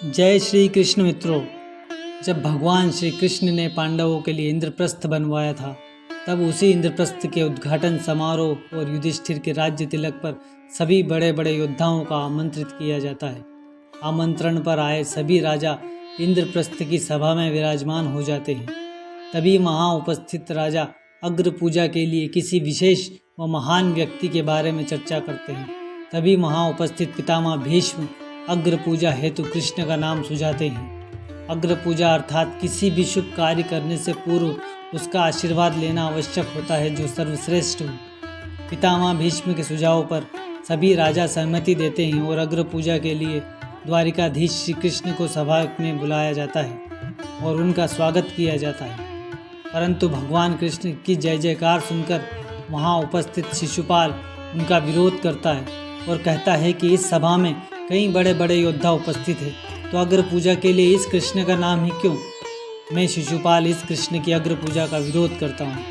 जय श्री कृष्ण मित्रों। जब भगवान श्री कृष्ण ने पांडवों के लिए इंद्रप्रस्थ बनवाया था, तब उसी इंद्रप्रस्थ के उद्घाटन समारोह और युधिष्ठिर के राज्य तिलक पर सभी बड़े बड़े योद्धाओं का आमंत्रित किया जाता है। आमंत्रण पर आए सभी राजा इंद्रप्रस्थ की सभा में विराजमान हो जाते हैं। तभी वहाँ उपस्थित राजा अग्र पूजा के लिए किसी विशेष व महान व्यक्ति के बारे में चर्चा करते हैं। तभी वहाँ उपस्थित पितामह भीष्म अग्र पूजा हेतु कृष्ण का नाम सुझाते हैं। अग्र पूजा अर्थात किसी भी शुभ कार्य करने से पूर्व उसका आशीर्वाद लेना आवश्यक होता है, जो सर्वश्रेष्ठ हो। पितामह भीष्म के सुझाव पर सभी राजा सहमति देते हैं और अग्र पूजा के लिए द्वारिकाधीश श्री कृष्ण को सभा में बुलाया जाता है और उनका स्वागत किया जाता है। परंतु भगवान कृष्ण की जय जयकार सुनकर वहाँ उपस्थित शिशुपाल उनका विरोध करता है और कहता है कि इस सभा में कई बड़े बड़े योद्धा उपस्थित हैं, तो अग्र पूजा के लिए इस कृष्ण का नाम ही क्यों? मैं शिशुपाल इस कृष्ण की अग्र पूजा का विरोध करता हूँ।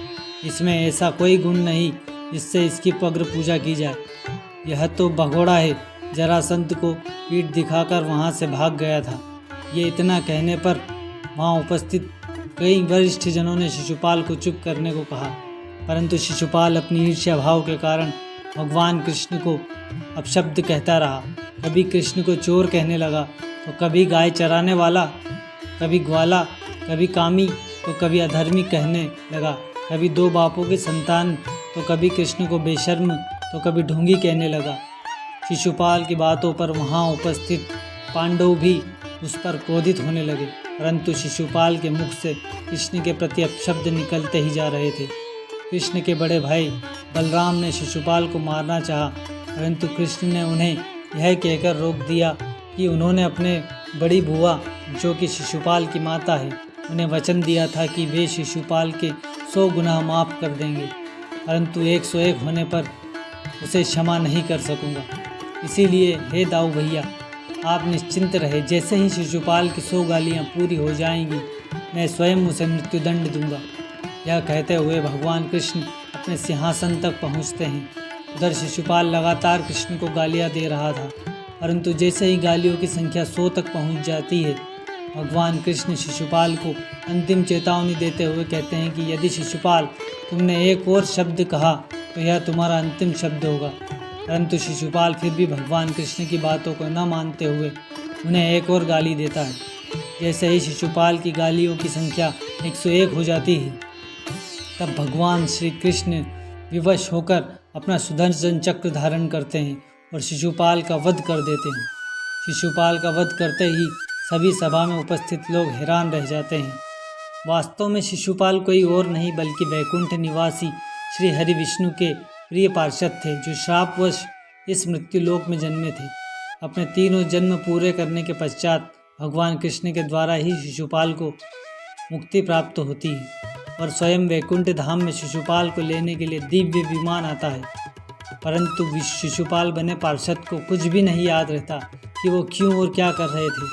इसमें ऐसा कोई गुण नहीं जिससे इसकी अग्र पूजा की जाए। यह तो भगोड़ा है, जरासंध को पीठ दिखाकर वहाँ से भाग गया था। ये इतना कहने पर वहाँ उपस्थित कई वरिष्ठ जनों ने शिशुपाल को चुप करने को कहा, परंतु शिशुपाल अपनी ईर्ष्या भाव के कारण भगवान कृष्ण को अपशब्द कहता रहा। कभी कृष्ण को चोर कहने लगा, तो कभी गाय चराने वाला, कभी ग्वाला, कभी कामी, तो कभी अधर्मी कहने लगा। कभी दो बापों की संतान, तो कभी कृष्ण को बेशर्म, तो कभी ढोंगी कहने लगा। शिशुपाल की बातों पर वहाँ उपस्थित पांडव भी उस पर क्रोधित होने लगे, परंतु शिशुपाल के मुख से कृष्ण के प्रति अपशब्द निकलते ही जा रहे थे। कृष्ण के बड़े भाई बलराम ने शिशुपाल को मारना चाहा, परंतु कृष्ण ने उन्हें यह कहकर रोक दिया कि उन्होंने अपने बड़ी बुआ, जो कि शिशुपाल की माता है, उन्हें वचन दिया था कि वे शिशुपाल के 100 गुनाह माफ़ कर देंगे, परंतु 101 होने पर उसे क्षमा नहीं कर सकूंगा। इसीलिए हे दाऊ भैया, आप निश्चिंत रहे, जैसे ही शिशुपाल की 100 गालियाँ पूरी हो जाएंगी, मैं स्वयं उसे मृत्युदंड दूंगा। यह कहते हुए भगवान कृष्ण अपने सिंहासन तक पहुँचते हैं। उधर शिशुपाल लगातार कृष्ण को गालियाँ दे रहा था, परंतु जैसे ही गालियों की संख्या 100 तक पहुँच जाती है, भगवान कृष्ण शिशुपाल को अंतिम चेतावनी देते हुए कहते हैं कि यदि शिशुपाल तुमने एक और शब्द कहा तो यह तुम्हारा अंतिम शब्द होगा। परंतु शिशुपाल फिर भी भगवान कृष्ण की बातों को न मानते हुए उन्हें एक और गाली देता है। जैसे ही शिशुपाल की गालियों की संख्या 101 हो जाती है, तब भगवान श्री कृष्ण विवश होकर अपना सुदर्शन चक्र धारण करते हैं और शिशुपाल का वध कर देते हैं। शिशुपाल का वध करते ही सभी सभा में उपस्थित लोग हैरान रह जाते हैं। वास्तव में शिशुपाल कोई और नहीं बल्कि वैकुंठ निवासी श्री हरि विष्णु के प्रिय पार्षद थे, जो श्रापवश इस मृत्युलोक में जन्मे थे। अपने तीनों जन्म पूरे करने के पश्चात भगवान कृष्ण के द्वारा ही शिशुपाल को मुक्ति प्राप्त होती है और स्वयं वैकुंठ धाम में शिशुपाल को लेने के लिए दिव्य विमान आता है। परंतु शिशुपाल बने पार्षद को कुछ भी नहीं याद रहता कि वो क्यों और क्या कर रहे थे।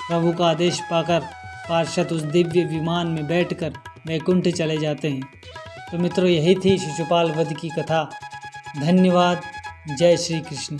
प्रभु का आदेश पाकर पार्षद उस दिव्य विमान में बैठकर वैकुंठ चले जाते हैं। तो मित्रों, यही थी शिशुपाल वध की कथा। धन्यवाद। जय श्री कृष्ण।